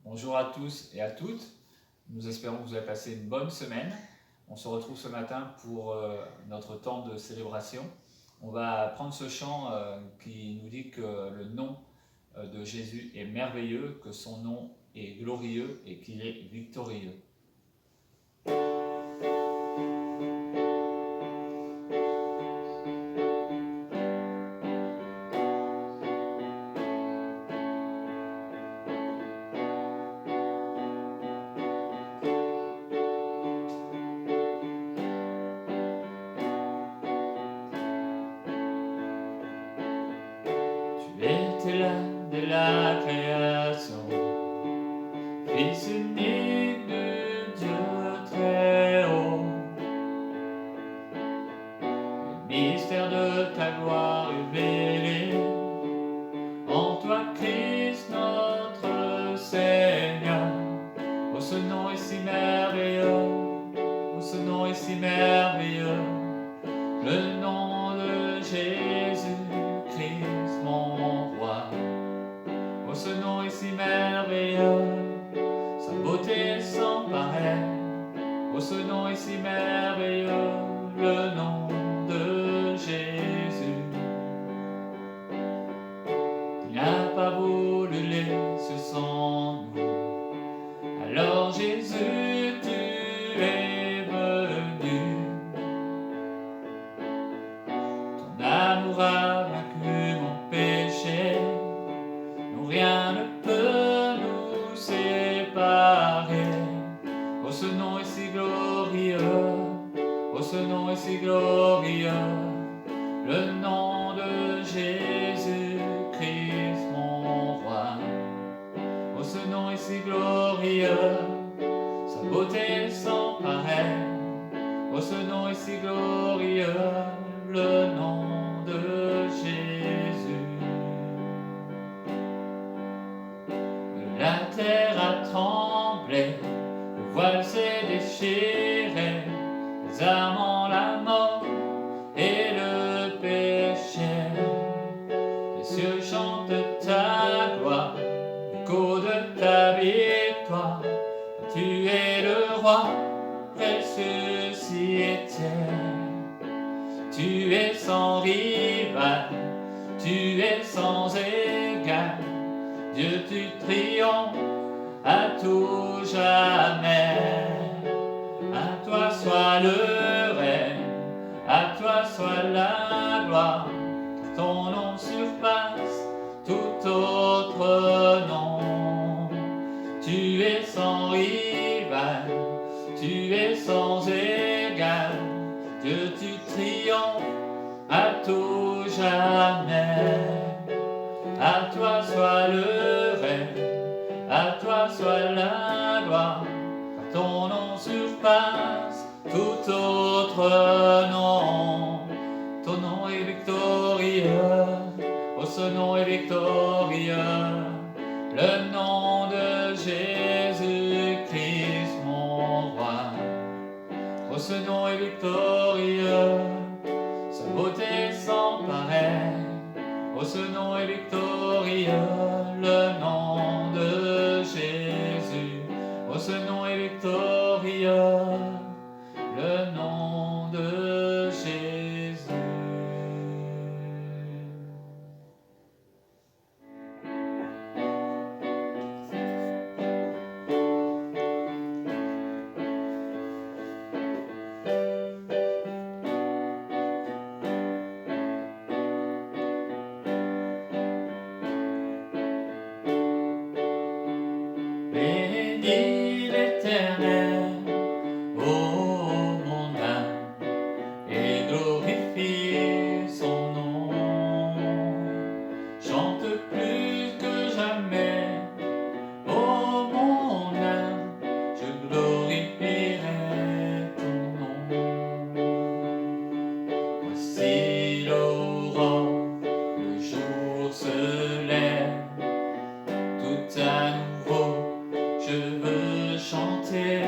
Bonjour à tous et à toutes, nous espérons que vous avez passé une bonne semaine. On se retrouve ce matin pour notre temps de célébration. On va prendre ce chant qui nous dit que le nom de Jésus est merveilleux, que son nom est glorieux et qu'il est victorieux. Tu étais là de la création, Fils unique de Dieu très haut. Le mystère de ta gloire révélé, en toi Christ notre Seigneur. Oh, ce nom est si merveilleux, oh, ce nom est si merveilleux, le nom de Jésus Christ mon roi. Oh, ce nom est si merveilleux, sa beauté sans pareil. Oh, ce nom est si merveilleux, le nom de Jésus. Il n'a pas voulu laisser sans nous. Alors Jésus, tu es venu. Ton amour a vaincu mon péché. Non, rien ne peut nous séparer. Oh, ce nom est si glorieux. Oh, ce nom est si glorieux. Le nom de Jésus Christ mon roi. Oh, ce nom est si glorieux, sa beauté sans pareil. Oh, ce nom est si glorieux, le nom de Jésus. La terre a tremblé, le voile s'est déchiré, les armes la mort et le péché. Les cieux chantent ta gloire, l'écho de ta victoire. Tu es le roi ressuscité. Tu es sans rival, tu es sans égal. Dieu, tu triomphes à tout jamais. À toi soit le règne, à toi soit la gloire. Ton nom surpasse tout autre nom. Tu es sans rival, tu es sans égal. Dieu, tu triomphes à tout jamais. À toi soit le règne, à toi soit la gloire. Ton nom surpasse tout autre nom. Ton nom est victorieux, oh, ce nom est victorieux. Le nom de Jésus Christ mon roi. Oh, ce nom est victorieux, sa beauté sans pareil. Oh, ce nom est victorieux, le nom de Jésus. Oh, ce nom est victorieux, le nom de Jésus. Bénis l'Éternel, ô mon âme, et glorifie son nom. Chante plus que jamais, ô mon âme, je glorifierai ton nom. Voici l'aurore, le jour se lève, tout à nouveau je veux chanter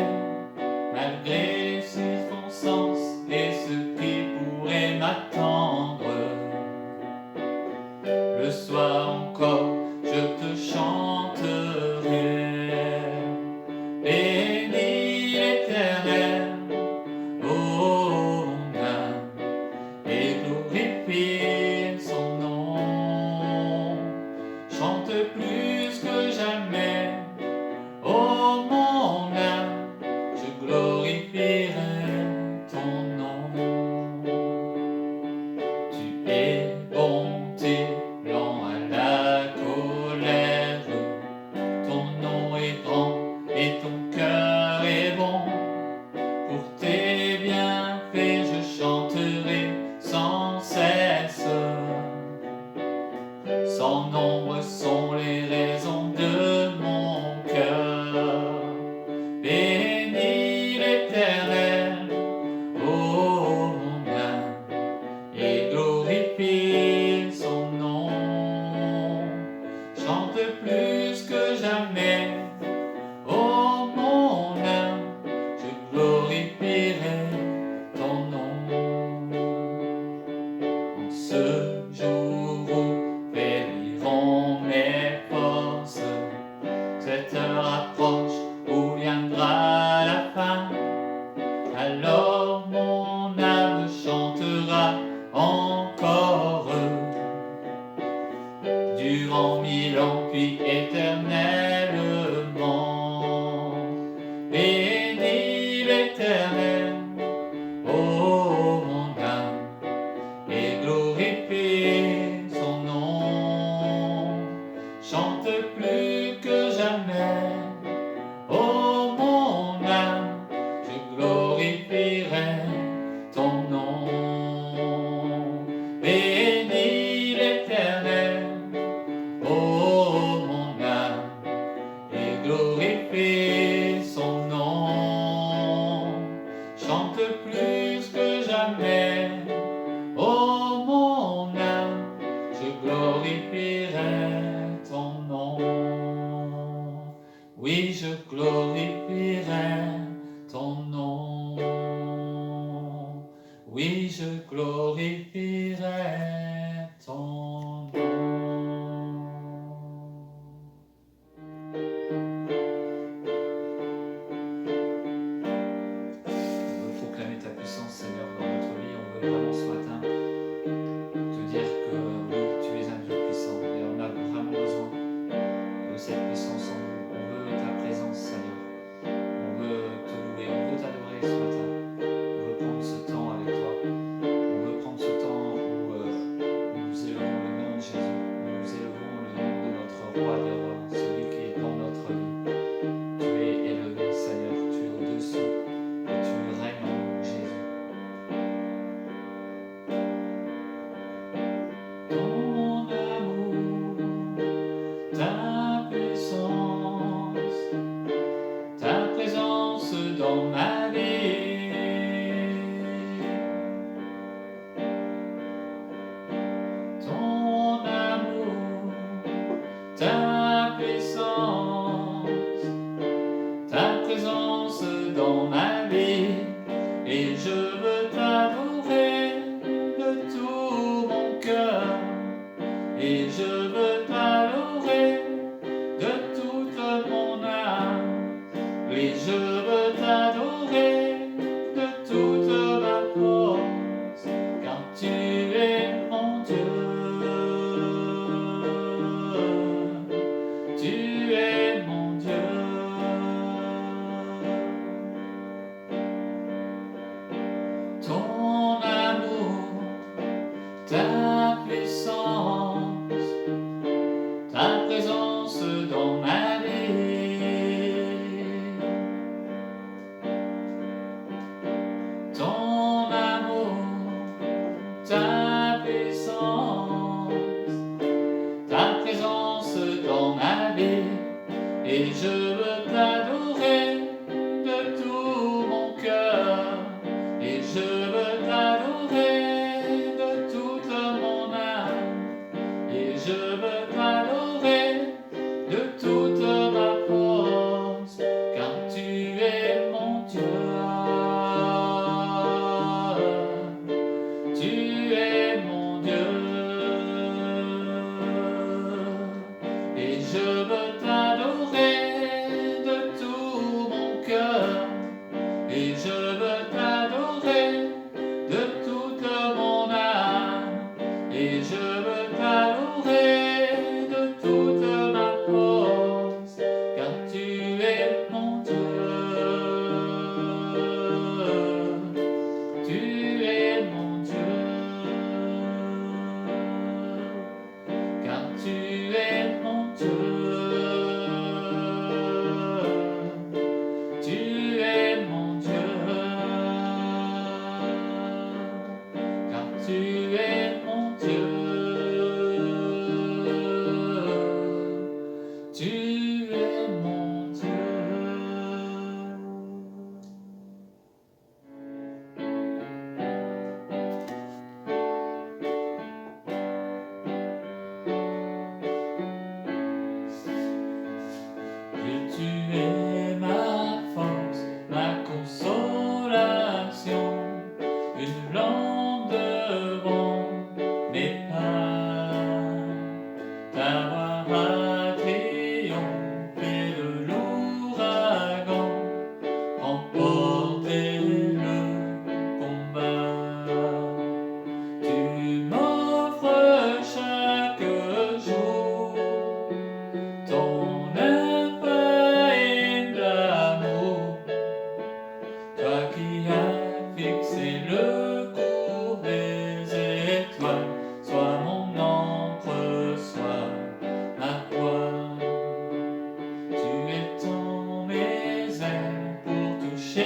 l'Éternel, ô mon âme, et glorifie son nom. Chante plus que jamais, ô mon âme, je glorifierai ton nom. Bénis l'Éternel, ô mon âme, et glorifie son nom. Chante plus que jamais, ô mon âme, je glorifierai ton nom. Oui, je glorifierai ton nom. Oui, je glorifierai ton nom. On veut proclamer ta puissance, Seigneur, dans notre vie. On veut vraiment ce matin te dire que oui, tu es un Dieu puissant et on a vraiment besoin de cette puissance en nous. On veut ta présence, Seigneur. On veut te louer, on veut t'adorer ce matin. On veut prendre ce temps avec toi. On veut prendre ce temps où nous élevons le nom de Jésus. Nous élevons le nom de notre roi des rois, celui qui est dans notre vie. Tu es élevé, Seigneur, tu es au-dessus et tu règnes en nous, Jésus. Ton amour, ta puissance, ta présence dans ma vie. Ton amour, ta puissance, ta présence dans ma vie. Et je veux t'adorer de tout mon cœur. Et je veux t'adorer de toute mon âme. Oui, je veux t'adorer de toute ma force, car tu es mon Dieu. Tu es mon Dieu. Ton amour, ta puissance, ta présence dans ma vie. Ton amour, ta puissance, ta présence dans ma vie. Et je veux t'adorer de tout mon cœur. Et je veux t'adorer de toute mon âme. Et je veux t'adorer de toute ma force, car tu es mon Dieu. Tu es mon Dieu. Et je veux t'adorer de tout mon cœur. Et je veux t'adorer de toute mon âme. Et je veux t'adorer de toute ma force, car tu es mon Dieu. Tu es mon Dieu. Car tu es mon Dieu. Tu es mon Dieu.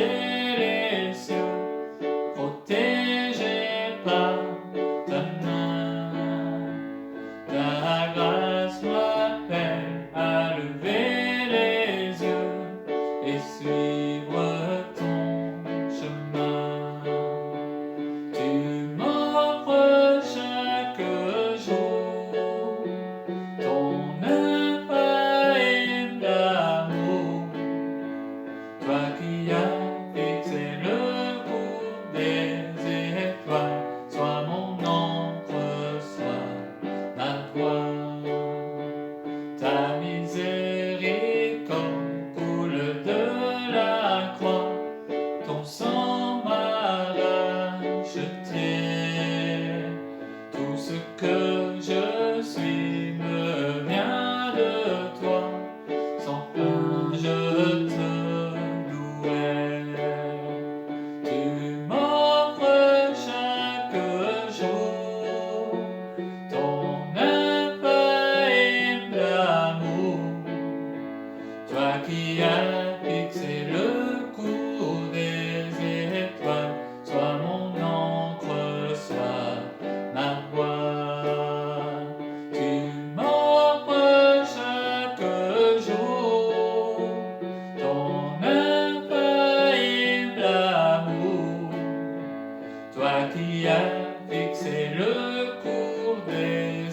toucher les cieux, protégé par ta main. Ta grâce m'appelle à lever les yeux et suivre ton chemin. Tu m'offres chaque jour ton infaillible amour, toi qui as fixé le cours des étoiles, sois mon encre, sois ma voix. Ta miséricorde coule de la croix, ton sang m'a racheté. Tout ce que je suis me vient de toi, sans fin je te louais. Tu m'offres chaque jour ton infaillible amour, toi qui as fixé le cours des étoiles, sois mon encre, sois ma voix. Tu m'offres chaque jour ton infaillible amour, toi qui as fixé le cours des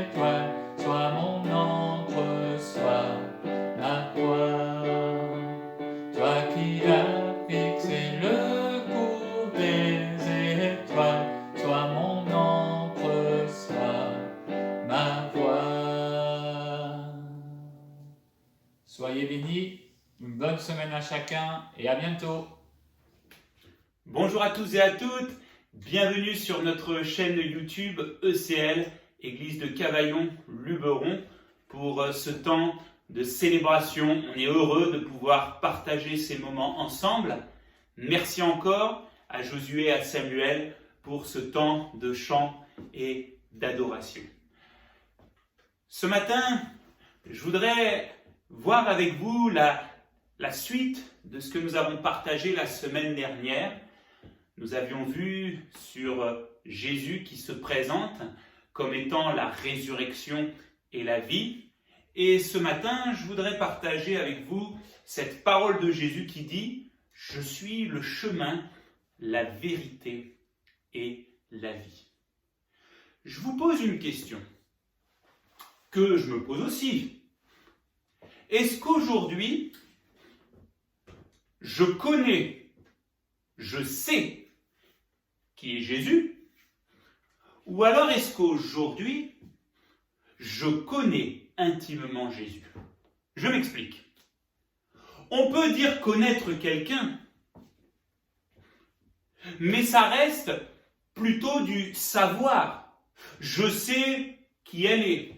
étoiles, sois mon encre, sois ma voix. Toi qui as fixé le cours des étoiles, sois mon encre, sois ma voix. Soyez bénis, une bonne semaine à chacun et à bientôt. Bonjour à tous et à toutes, bienvenue sur notre chaîne YouTube ECL, Église de Cavaillon-Luberon, pour ce temps de célébration. On est heureux de pouvoir partager ces moments ensemble. Merci encore à Josué et à Samuel pour ce temps de chant et d'adoration. Ce matin, je voudrais voir avec vous la suite de ce que nous avons partagé la semaine dernière. Nous avions vu sur Jésus qui se présente comme étant la résurrection et la vie. Et ce matin, je voudrais partager avec vous cette parole de Jésus qui dit « Je suis le chemin, la vérité et la vie ». Je vous pose une question que je me pose aussi. Est-ce qu'aujourd'hui, je connais, je sais qui est Jésus? Ou alors est-ce qu'aujourd'hui, je connais intimement Jésus? Je m'explique. On peut dire connaître quelqu'un, mais ça reste plutôt du savoir. Je sais qui elle est.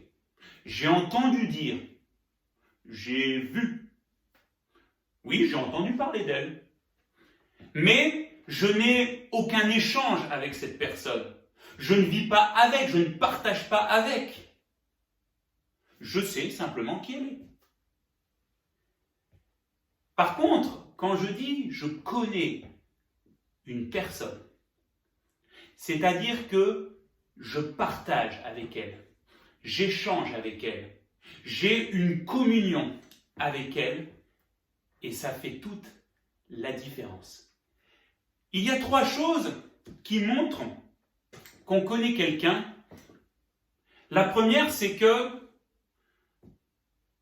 J'ai entendu dire. J'ai vu. Oui, j'ai entendu parler d'elle. Mais je n'ai aucun échange avec cette personne. Je ne vis pas avec, je ne partage pas avec. Je sais simplement qui elle est. Par contre, quand je dis je connais une personne, c'est-à-dire que je partage avec elle, j'échange avec elle, j'ai une communion avec elle, et ça fait toute la différence. Il y a 3 choses qui montrent qu'on connaît quelqu'un. La première, c'est que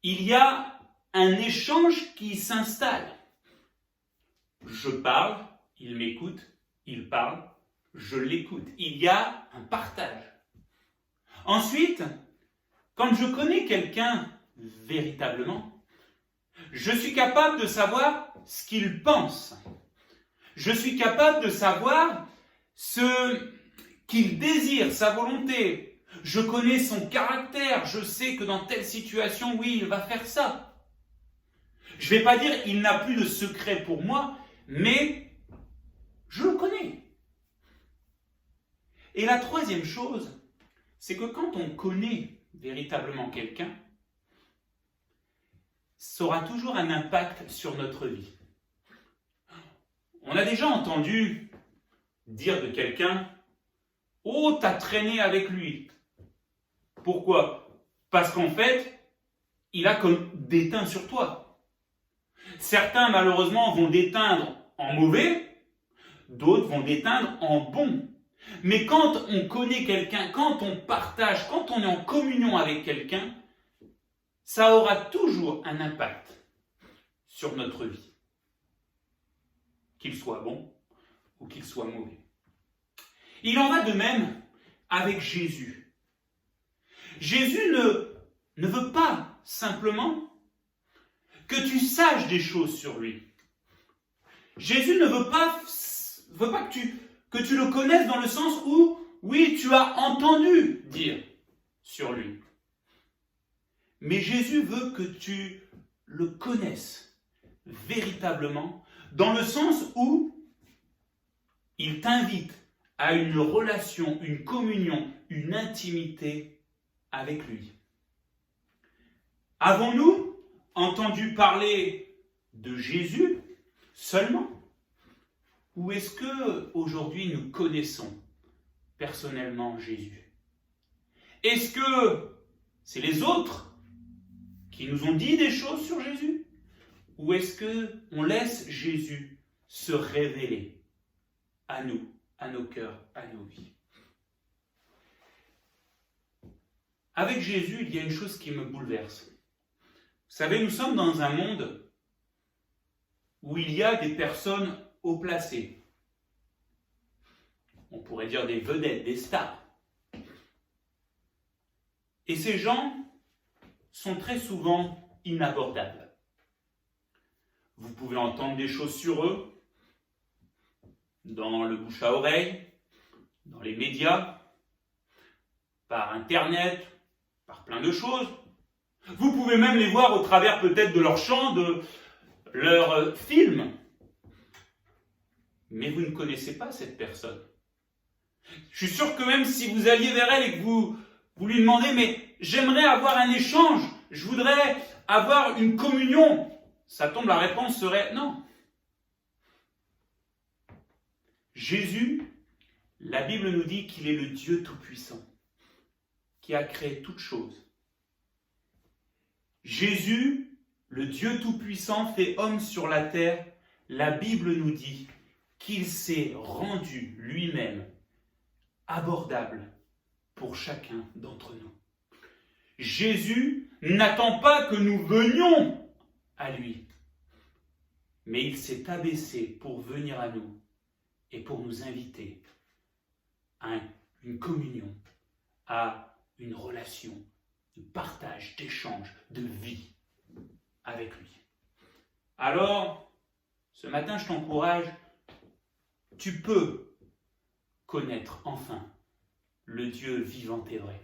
il y a un échange qui s'installe. Je parle, il m'écoute, il parle, je l'écoute. Il y a un partage. Ensuite, quand je connais quelqu'un véritablement, je suis capable de savoir ce qu'il pense. Je suis capable de savoir ce qu'il désire, sa volonté. Je connais son caractère. Je sais que dans telle situation, oui, il va faire ça. Je ne vais pas dire il n'a plus de secret pour moi, mais je le connais. Et la troisième chose, c'est que quand on connaît véritablement quelqu'un, ça aura toujours un impact sur notre vie. On a déjà entendu dire de quelqu'un « Oh, t'as traîné avec lui ». Pourquoi? Parce qu'en fait, il a comme déteint sur toi. Certains, malheureusement, vont déteindre en mauvais, d'autres vont déteindre en bon. Mais quand on connaît quelqu'un, quand on partage, quand on est en communion avec quelqu'un, ça aura toujours un impact sur notre vie. Qu'il soit bon ou qu'il soit mauvais. Il en va de même avec Jésus. Jésus ne veut pas simplement que tu saches des choses sur lui. Jésus ne veut pas que tu le connaisses dans le sens où, oui, tu as entendu dire sur lui. Mais Jésus veut que tu le connaisses véritablement, dans le sens où il t'invite à une relation, une communion, une intimité avec lui. Avons-nous entendu parler de Jésus seulement? Ou est-ce que aujourd'hui nous connaissons personnellement Jésus? Est-ce que c'est les autres qui nous ont dit des choses sur Jésus? Ou est-ce que on laisse Jésus se révéler à nous, à nos cœurs, à nos vies? Avec Jésus, il y a une chose qui me bouleverse. Vous savez, nous sommes dans un monde où il y a des personnes haut placées. On pourrait dire des vedettes, des stars. Et ces gens sont très souvent inabordables. Vous pouvez entendre des choses sur eux dans le bouche à oreille, dans les médias, par Internet, par plein de choses. Vous pouvez même les voir au travers peut-être de leurs chants, de leurs films. Mais vous ne connaissez pas cette personne. Je suis sûr que même si vous alliez vers elle et que vous lui demandez « mais j'aimerais avoir un échange, je voudrais avoir une communion », ça tombe, la réponse serait « non ». Jésus, la Bible nous dit qu'il est le Dieu Tout-Puissant, qui a créé toutes choses. Jésus, le Dieu Tout-Puissant, fait homme sur la terre. La Bible nous dit qu'il s'est rendu lui-même abordable pour chacun d'entre nous. Jésus n'attend pas que nous venions à lui, mais il s'est abaissé pour venir à nous et pour nous inviter à une communion, à une relation de partage, d'échange, de vie avec lui. Alors, ce matin, je t'encourage, tu peux connaître enfin le Dieu vivant et vrai.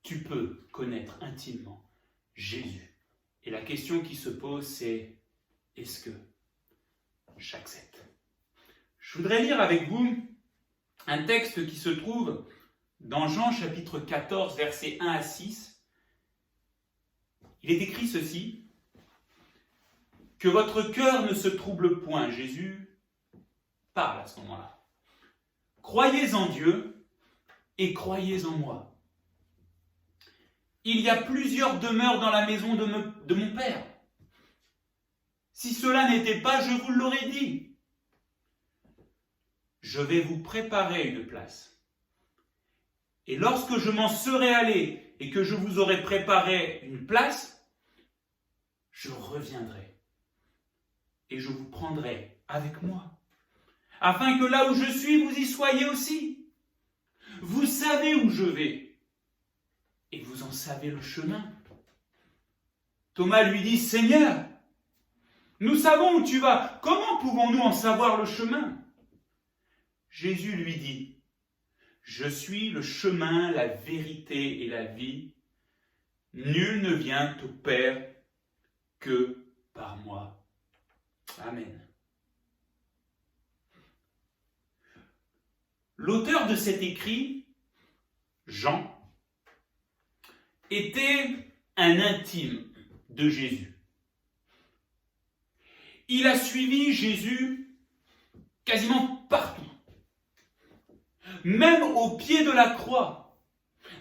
Tu peux connaître intimement Jésus. Et la question qui se pose, c'est est-ce que j'accepte? Je voudrais lire avec vous un texte qui se trouve dans Jean chapitre 14, versets 1 à 6. Il est écrit ceci: que votre cœur ne se trouble point. Jésus parle à ce moment-là. Croyez en Dieu et croyez en moi. Il y a plusieurs demeures dans la maison de mon Père. Si cela n'était pas, je vous l'aurais dit. Je vais vous préparer une place. Et lorsque je m'en serai allé et que je vous aurai préparé une place, je reviendrai et je vous prendrai avec moi, afin que là où je suis, vous y soyez aussi. Vous savez où je vais et vous en savez le chemin. Thomas lui dit: Seigneur, nous savons où tu vas. Comment pouvons-nous en savoir le chemin? Jésus lui dit: je suis le chemin, la vérité et la vie. Nul ne vient au Père que par moi. Amen. L'auteur de cet écrit, Jean, était un intime de Jésus. Il a suivi Jésus quasiment partout. Même au pied de la croix,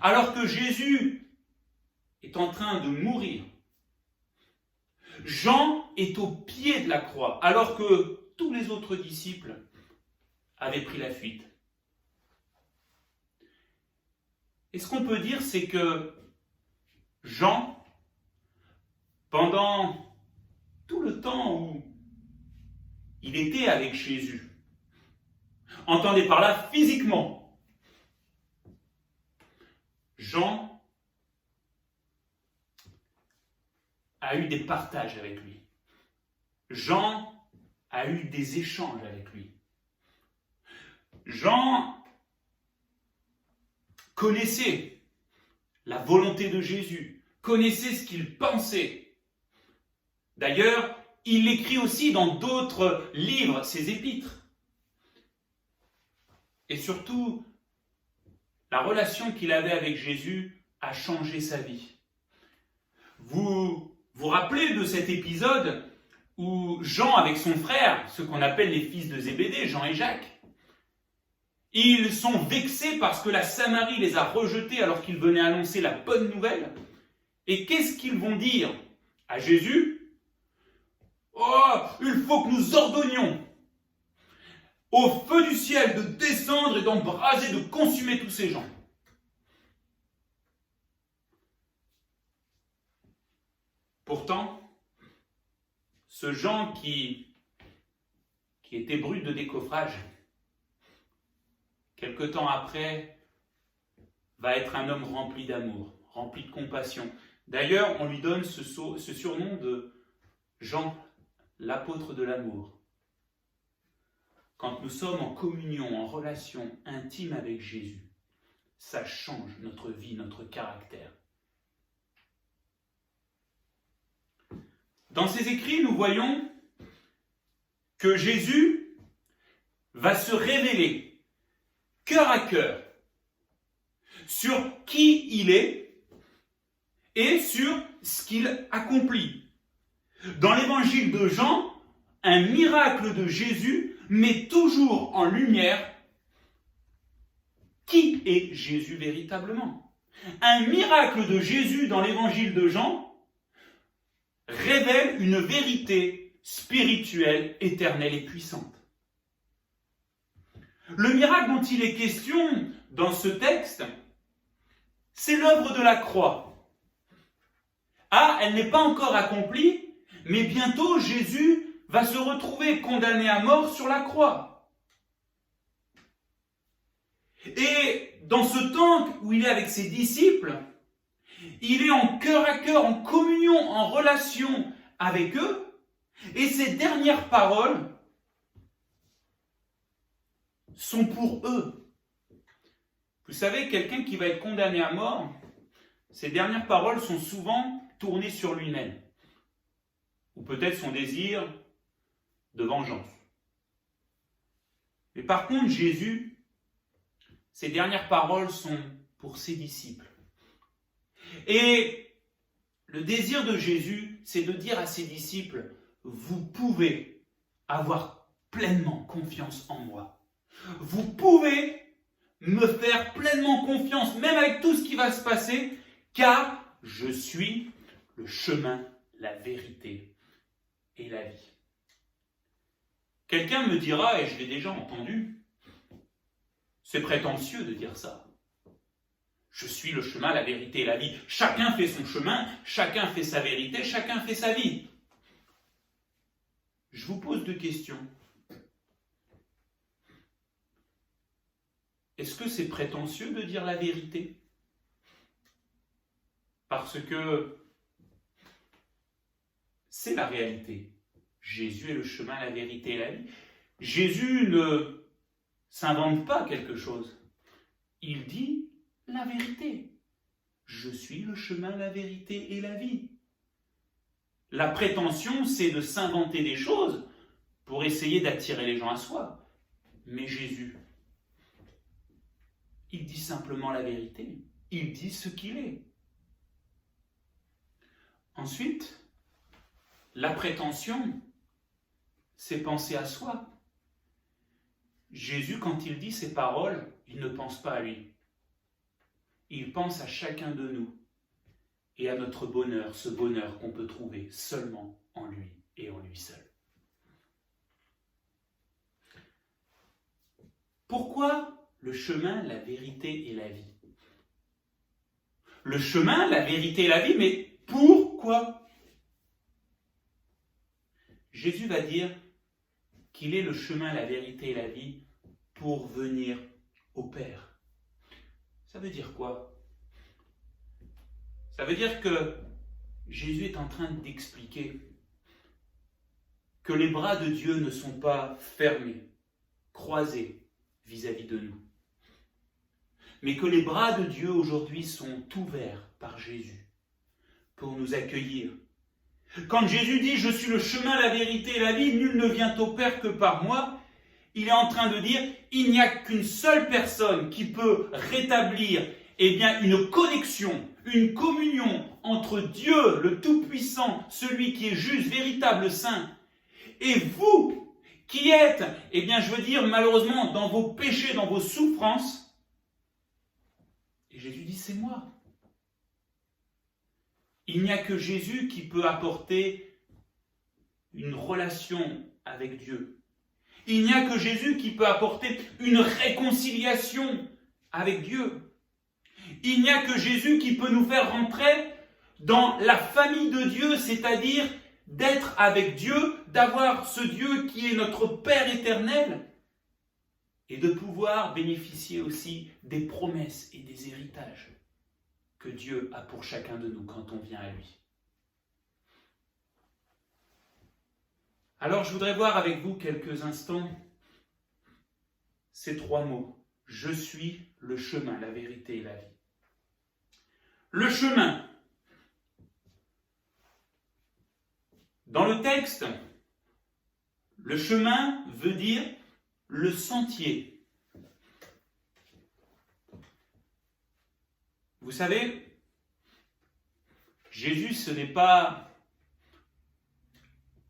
alors que Jésus est en train de mourir. Jean est au pied de la croix, alors que tous les autres disciples avaient pris la fuite. Et ce qu'on peut dire, c'est que Jean, pendant tout le temps où il était avec Jésus, entendez par là physiquement, Jean a eu des partages avec lui. Jean a eu des échanges avec lui. Jean connaissait la volonté de Jésus, connaissait ce qu'il pensait. D'ailleurs, il l'écrit aussi dans d'autres livres, ses épîtres. Et surtout, la relation qu'il avait avec Jésus a changé sa vie. Vous vous rappelez de cet épisode où Jean, avec son frère, ce qu'on appelle les fils de Zébédée, Jean et Jacques, ils sont vexés parce que la Samarie les a rejetés alors qu'ils venaient annoncer la bonne nouvelle. Et qu'est-ce qu'ils vont dire à Jésus ? Oh, il faut que nous ordonnions au feu du ciel de descendre et d'embraser, de consumer tous ces gens. Pourtant, ce Jean qui était brut de décoffrage, quelque temps après, va être un homme rempli d'amour, rempli de compassion. D'ailleurs, on lui donne ce surnom de Jean, l'apôtre de l'amour. Quand nous sommes en communion, en relation intime avec Jésus, ça change notre vie, notre caractère. Dans ces écrits, nous voyons que Jésus va se révéler cœur à cœur sur qui il est et sur ce qu'il accomplit. Dans l'évangile de Jean, un miracle de Jésus met toujours en lumière qui est Jésus véritablement. Un miracle de Jésus dans l'évangile de Jean révèle une vérité spirituelle, éternelle et puissante. Le miracle dont il est question dans ce texte, c'est l'œuvre de la croix. Ah, elle n'est pas encore accomplie, mais bientôt Jésus va se retrouver condamné à mort sur la croix. Et dans ce temps où il est avec ses disciples, il est en cœur à cœur, en communion, en relation avec eux, et ses dernières paroles sont pour eux. Vous savez, quelqu'un qui va être condamné à mort, ses dernières paroles sont souvent tournées sur lui-même, ou peut-être son désir de vengeance. Mais par contre, Jésus, ses dernières paroles sont pour ses disciples. Et le désir de Jésus, c'est de dire à ses disciples, vous pouvez avoir pleinement confiance en moi. Vous pouvez me faire pleinement confiance, même avec tout ce qui va se passer, car je suis le chemin, la vérité et la vie. Quelqu'un me dira, et je l'ai déjà entendu, c'est prétentieux de dire ça. Je suis le chemin, la vérité et la vie. Chacun fait son chemin, chacun fait sa vérité, chacun fait sa vie. Je vous pose deux questions. Est-ce que c'est prétentieux de dire la vérité ? Parce que c'est la réalité. Jésus est le chemin, la vérité et la vie. Jésus ne s'invente pas quelque chose. Il dit la vérité. Je suis le chemin, la vérité et la vie. La prétention, c'est de s'inventer des choses pour essayer d'attirer les gens à soi. Mais Jésus, il dit simplement la vérité. Il dit ce qu'il est. Ensuite, la prétention, c'est penser à soi. Jésus, quand il dit ces paroles, il ne pense pas à lui. Il pense à chacun de nous et à notre bonheur, ce bonheur qu'on peut trouver seulement en lui et en lui seul. Pourquoi le chemin, la vérité et la vie? Le chemin, la vérité et la vie, mais pourquoi? Jésus va dire qu'il est le chemin, la vérité et la vie pour venir au Père. Ça veut dire quoi? Ça veut dire que Jésus est en train d'expliquer que les bras de Dieu ne sont pas fermés, croisés vis-à-vis de nous, mais que les bras de Dieu aujourd'hui sont ouverts par Jésus pour nous accueillir. Quand Jésus dit « Je suis le chemin, la vérité et la vie, nul ne vient au Père que par moi », il est en train de dire « Il n'y a qu'une seule personne qui peut rétablir une connexion, une communion entre Dieu, le Tout-Puissant, celui qui est juste, véritable, saint, et vous qui êtes, malheureusement, dans vos péchés, dans vos souffrances. » Et Jésus dit « C'est moi. » Il n'y a que Jésus qui peut apporter une relation avec Dieu. Il n'y a que Jésus qui peut apporter une réconciliation avec Dieu. Il n'y a que Jésus qui peut nous faire rentrer dans la famille de Dieu, c'est-à-dire d'être avec Dieu, d'avoir ce Dieu qui est notre Père éternel et de pouvoir bénéficier aussi des promesses et des héritages que Dieu a pour chacun de nous quand on vient à lui. Alors je voudrais voir avec vous quelques instants ces trois mots. Je suis le chemin, la vérité et la vie. Le chemin. Dans le texte, le chemin veut dire le sentier. Vous savez, Jésus, ce n'est pas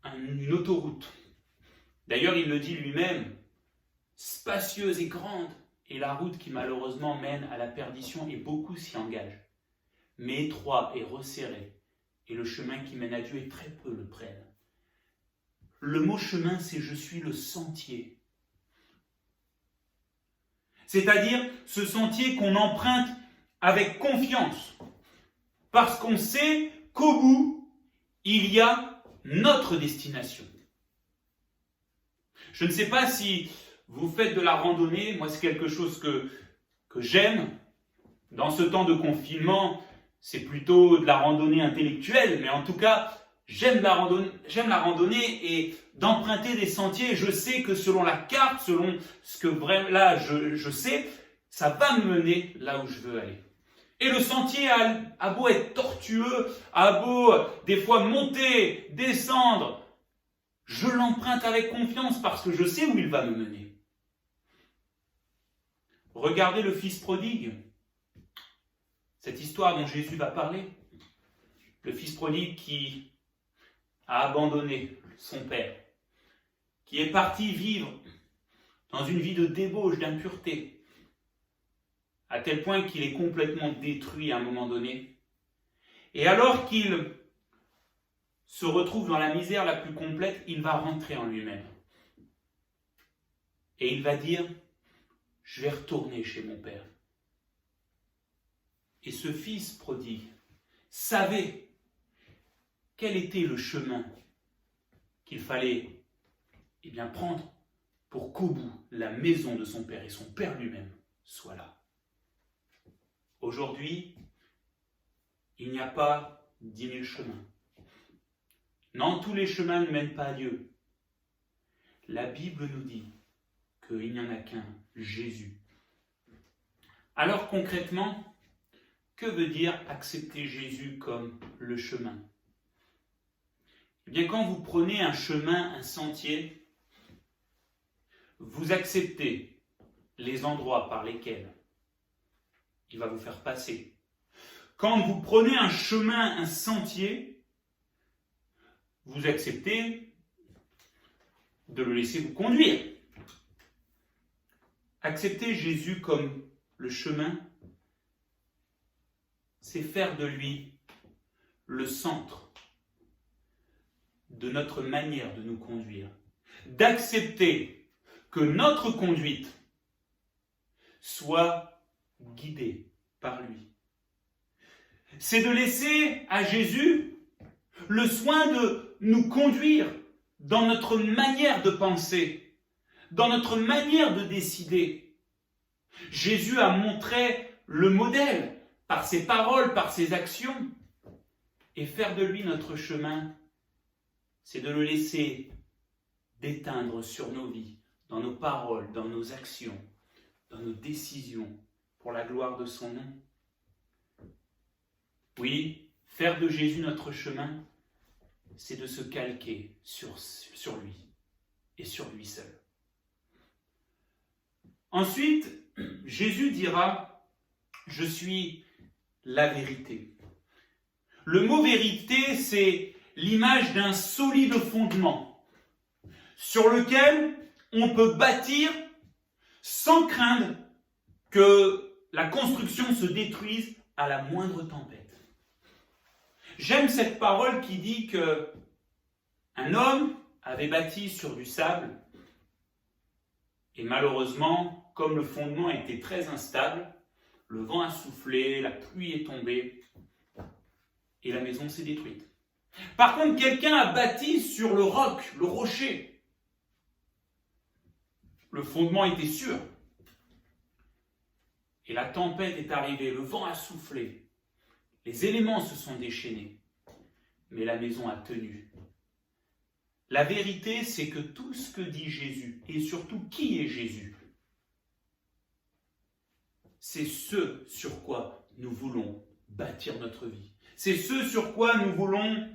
une autoroute. D'ailleurs, il le dit lui-même, spacieuse et grande est la route qui malheureusement mène à la perdition et beaucoup s'y engagent. Mais étroit et resserré est le chemin qui mène à Dieu et très peu le prennent. Le mot chemin, c'est « je suis le sentier ». C'est-à-dire ce sentier qu'on emprunte avec confiance, parce qu'on sait qu'au bout, il y a notre destination. Je ne sais pas si vous faites de la randonnée, moi c'est quelque chose que j'aime. Dans ce temps de confinement, c'est plutôt de la randonnée intellectuelle, mais en tout cas, j'aime la randonnée et d'emprunter des sentiers. Je sais que selon la carte, selon ce que vraiment là je sais, ça va me mener là où je veux aller. Et le sentier a beau être tortueux, a beau des fois monter, descendre, je l'emprunte avec confiance parce que je sais où il va me mener. Regardez le fils prodigue, cette histoire dont Jésus va parler. Le fils prodigue qui a abandonné son père, qui est parti vivre dans une vie de débauche, d'impureté, à tel point qu'il est complètement détruit à un moment donné. Et alors qu'il se retrouve dans la misère la plus complète, il va rentrer en lui-même. Et il va dire, je vais retourner chez mon père. Et ce fils prodigue savait quel était le chemin qu'il fallait prendre pour qu'au bout, la maison de son père et son père lui-même soient là. Aujourd'hui, il n'y a pas 10 000 chemins. Non, tous les chemins ne mènent pas à Dieu. La Bible nous dit qu'il n'y en a qu'un, Jésus. Alors concrètement, que veut dire accepter Jésus comme le chemin? Eh bien, quand vous prenez un chemin, un sentier, vous acceptez les endroits par lesquels il va vous faire passer. Quand vous prenez un chemin, un sentier, vous acceptez de le laisser vous conduire. Accepter Jésus comme le chemin, c'est faire de lui le centre de notre manière de nous conduire. D'accepter que notre conduite soit guidée par lui. C'est de laisser à Jésus le soin de nous conduire dans notre manière de penser, dans notre manière de décider. Jésus a montré le modèle par ses paroles, par ses actions. Et faire de lui notre chemin, c'est de le laisser déteindre sur nos vies, dans nos paroles, dans nos actions, dans nos décisions, pour la gloire de son nom. Oui, faire de Jésus notre chemin, c'est de se calquer sur lui et sur lui seul. Ensuite, Jésus dira « Je suis la vérité ». Le mot vérité, c'est l'image d'un solide fondement sur lequel on peut bâtir sans craindre que la construction se détruise à la moindre tempête. J'aime cette parole qui dit que un homme avait bâti sur du sable et malheureusement, comme le fondement était très instable, le vent a soufflé, la pluie est tombée et la maison s'est détruite. Par contre, quelqu'un a bâti sur le roc, le rocher. Le fondement était sûr. Et la tempête est arrivée, le vent a soufflé, les éléments se sont déchaînés, mais la maison a tenu. La vérité, c'est que tout ce que dit Jésus, et surtout qui est Jésus, c'est ce sur quoi nous voulons bâtir notre vie. C'est ce sur quoi nous voulons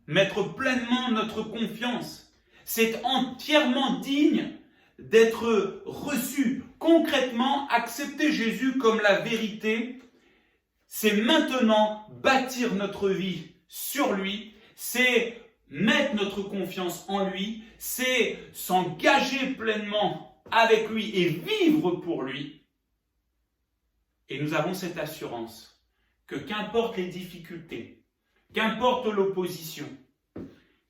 mettre pleinement notre confiance. C'est entièrement digne d'être reçu. Concrètement, accepter Jésus comme la vérité, c'est maintenant bâtir notre vie sur lui, c'est mettre notre confiance en lui, c'est s'engager pleinement avec lui et vivre pour lui. Et nous avons cette assurance que qu'importe les difficultés, qu'importe l'opposition,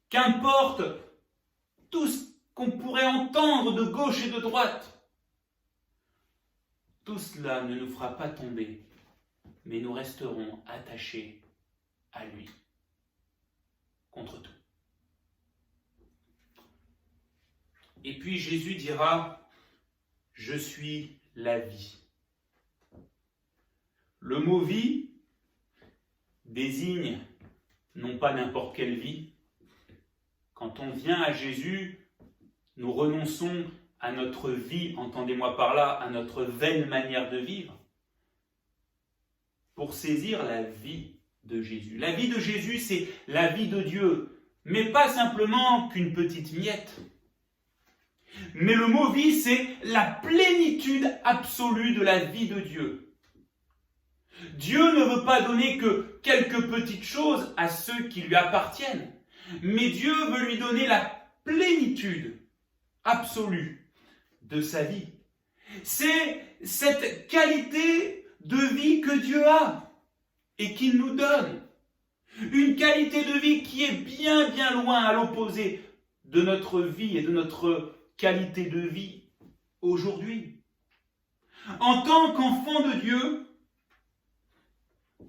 qu'importe tout ce qu'on pourrait entendre de gauche et de droite, tout cela ne nous fera pas tomber, mais nous resterons attachés à lui, contre tout. Et puis Jésus dira, « Je suis la vie ». Le mot « vie » désigne non pas n'importe quelle vie. Quand on vient à Jésus, nous renonçons à notre vie, entendez-moi par là, à notre vaine manière de vivre, pour saisir la vie de Jésus. La vie de Jésus, c'est la vie de Dieu, mais pas simplement qu'une petite miette. Mais le mot vie, c'est la plénitude absolue de la vie de Dieu. Dieu ne veut pas donner que quelques petites choses à ceux qui lui appartiennent, mais Dieu veut lui donner la plénitude absolue de sa vie. C'est cette qualité de vie que Dieu a et qu'il nous donne. Une qualité de vie qui est bien, bien loin à l'opposé de notre vie et de notre qualité de vie aujourd'hui. En tant qu'enfants de Dieu,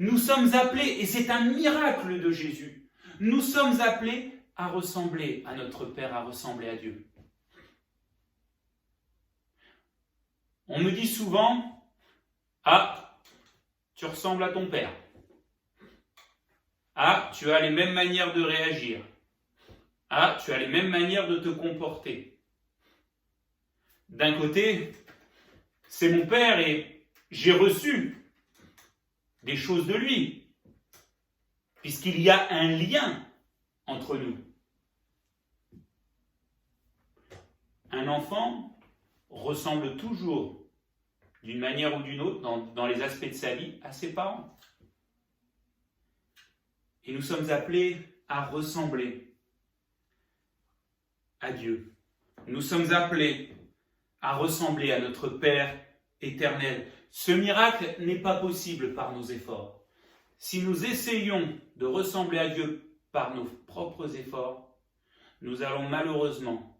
nous sommes appelés, et c'est un miracle de Jésus, nous sommes appelés à ressembler à notre Père, à ressembler à Dieu. On me dit souvent, « Ah, tu ressembles à ton Père. Ah, tu as les mêmes manières de réagir. Ah, tu as les mêmes manières de te comporter. » D'un côté, c'est mon Père et j'ai reçu des choses de lui, puisqu'il y a un lien entre nous. Un enfant ressemble toujours, d'une manière ou d'une autre, dans les aspects de sa vie, à ses parents. Et nous sommes appelés à ressembler à Dieu. Nous sommes appelés à ressembler à notre Père éternel. Ce miracle n'est pas possible par nos efforts. Si nous essayons de ressembler à Dieu par nos propres efforts, nous allons malheureusement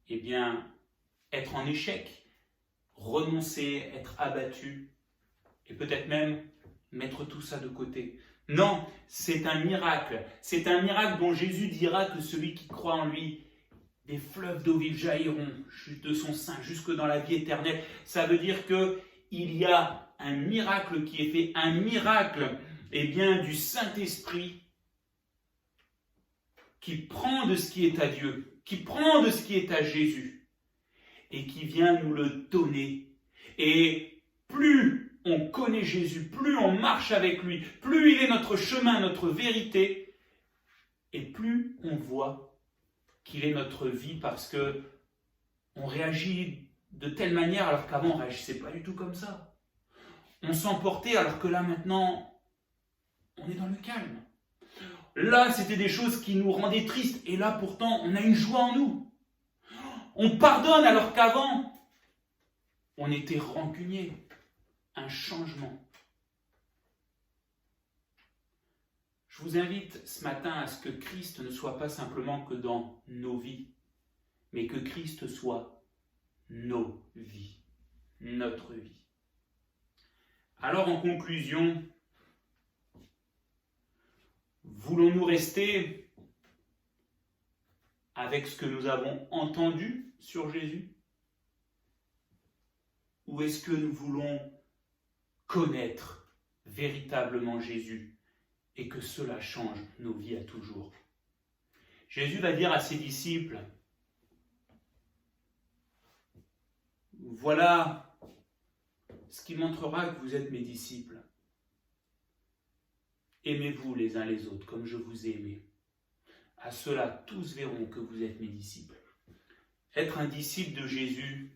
être en échec, renoncer, être abattus et peut-être même mettre tout ça de côté. Non, c'est un miracle. C'est un miracle dont Jésus dira que celui qui croit en lui, des fleuves d'eau vive jailliront de son sein jusque dans la vie éternelle. Ça veut dire qu'il y a un miracle qui est fait, un miracle du Saint-Esprit qui prend de ce qui est à Dieu, qui prend de ce qui est à Jésus et qui vient nous le donner. Et plus on connaît Jésus, plus on marche avec lui, plus il est notre chemin, notre vérité, et plus on voit qu'il est notre vie parce que on réagit de telle manière alors qu'avant on ne réagissait pas du tout comme ça. On s'emportait alors que là maintenant on est dans le calme. Là c'était des choses qui nous rendaient tristes et là pourtant on a une joie en nous. On pardonne alors qu'avant on était rancunier. Un changement. Je vous invite ce matin à ce que Christ ne soit pas simplement que dans nos vies, mais que Christ soit nos vies, notre vie. Alors en conclusion, voulons-nous rester avec ce que nous avons entendu sur Jésus? Ou est-ce que nous voulons connaître véritablement Jésus et que cela change nos vies à toujours? Jésus va dire à ses disciples, voilà ce qui montrera que vous êtes mes disciples. Aimez-vous les uns les autres comme je vous ai aimé. À cela, tous verront que vous êtes mes disciples. Être un disciple de Jésus,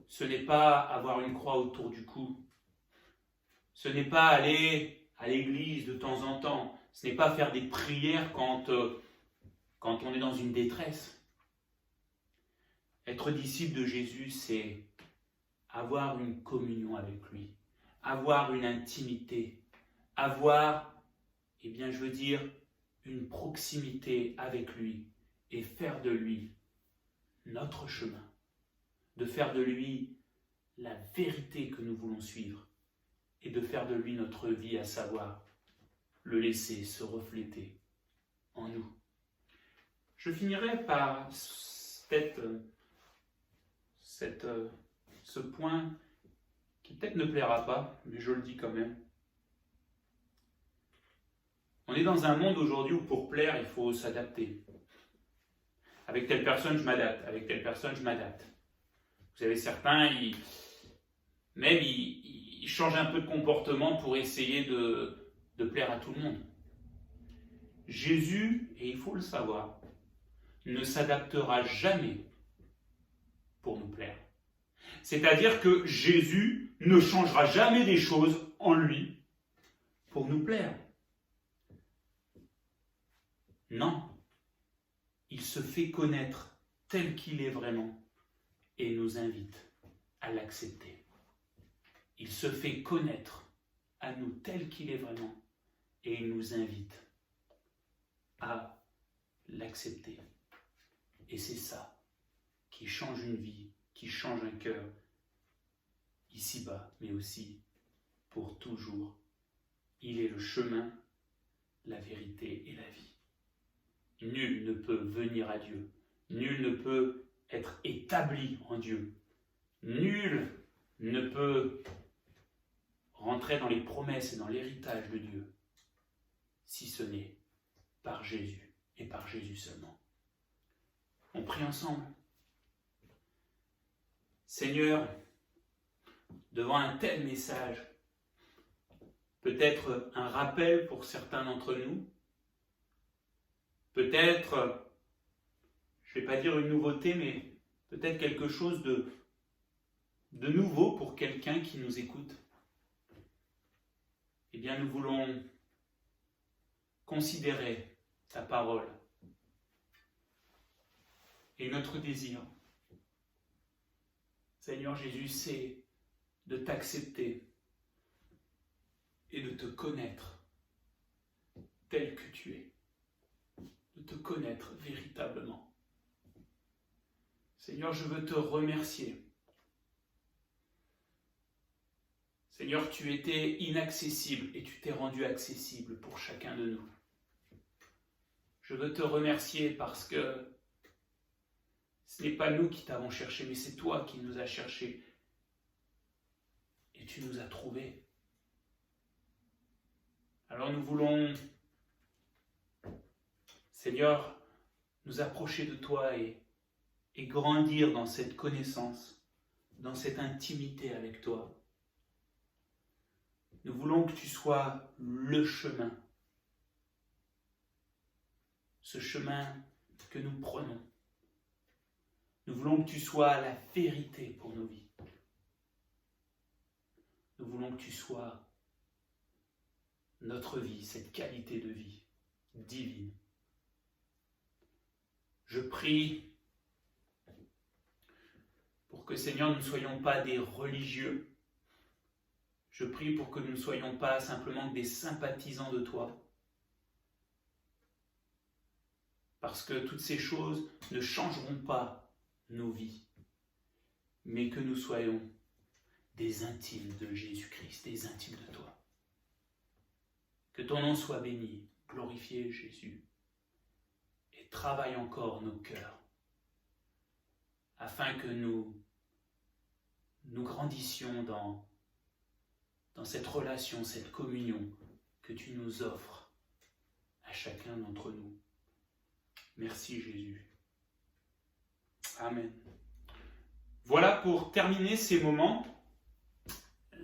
ce n'est pas avoir une croix autour du cou. Ce n'est pas aller à l'église de temps en temps. Ce n'est pas faire des prières quand on est dans une détresse. Être disciple de Jésus, c'est avoir une communion avec lui, avoir une intimité, avoir, une proximité avec lui et faire de lui notre chemin, de faire de lui la vérité que nous voulons suivre et de faire de lui notre vie, à savoir le laisser se refléter en nous. Je finirai par ce point qui peut-être ne plaira pas, mais je le dis quand même. On est dans un monde aujourd'hui où pour plaire, il faut s'adapter. Avec telle personne, je m'adapte. Avec telle personne, je m'adapte. Vous avez certains, ils changent un peu de comportement pour essayer de plaire à tout le monde. Jésus, et il faut le savoir, ne s'adaptera jamais pour nous plaire. C'est-à-dire que Jésus ne changera jamais des choses en lui pour nous plaire. Non, il se fait connaître tel qu'il est vraiment et nous invite à l'accepter. Il se fait connaître à nous tel qu'il est vraiment et il nous invite à l'accepter. Et c'est ça qui change une vie, qui change un cœur, ici-bas, mais aussi pour toujours. Il est le chemin, la vérité et la vie. Nul ne peut venir à Dieu. Nul ne peut être établi en Dieu. Nul ne peut rentrer dans les promesses et dans l'héritage de Dieu, si ce n'est par Jésus et par Jésus seulement. On prie ensemble. Seigneur, devant un tel message, peut-être un rappel pour certains d'entre nous, peut-être, je ne vais pas dire une nouveauté, mais peut-être quelque chose de nouveau pour quelqu'un qui nous écoute. Eh bien, nous voulons considérer ta parole. Et notre désir, Seigneur Jésus, c'est de t'accepter et de te connaître tel que tu es, de te connaître véritablement. Seigneur, je veux te remercier. Seigneur, tu étais inaccessible et tu t'es rendu accessible pour chacun de nous. Je veux te remercier parce que ce n'est pas nous qui t'avons cherché, mais c'est toi qui nous as cherchés. Et tu nous as trouvés. Alors nous voulons, Seigneur, nous approcher de toi et grandir dans cette connaissance, dans cette intimité avec toi. Nous voulons que tu sois le chemin. Ce chemin que nous prenons. Nous voulons que tu sois la vérité pour nos vies. Nous voulons que tu sois notre vie, cette qualité de vie divine. Je prie pour que, Seigneur, nous ne soyons pas des religieux. Je prie pour que nous ne soyons pas simplement des sympathisants de toi. Parce que toutes ces choses ne changeront pas nos vies, mais que nous soyons des intimes de Jésus-Christ, des intimes de toi. Que ton nom soit béni, glorifié Jésus, et travaille encore nos cœurs, afin que nous grandissions dans cette relation, cette communion que tu nous offres à chacun d'entre nous. Merci Jésus. Amen. Voilà pour terminer ces moments.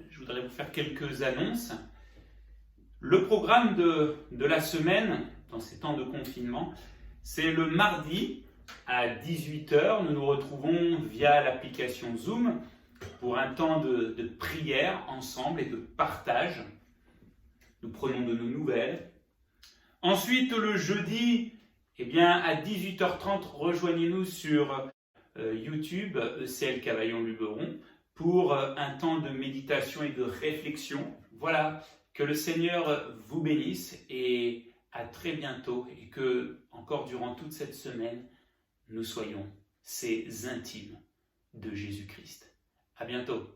Je voudrais vous faire quelques annonces. Le programme de la semaine, dans ces temps de confinement, c'est le mardi à 18h. Nous nous retrouvons via l'application Zoom pour un temps de prière ensemble et de partage. Nous prenons de nos nouvelles. Ensuite, le jeudi, à 18h30, rejoignez-nous sur YouTube, ECL Cavaillon-Luberon, pour un temps de méditation et de réflexion. Voilà, que le Seigneur vous bénisse et à très bientôt et que, encore durant toute cette semaine, nous soyons ces intimes de Jésus-Christ. À bientôt.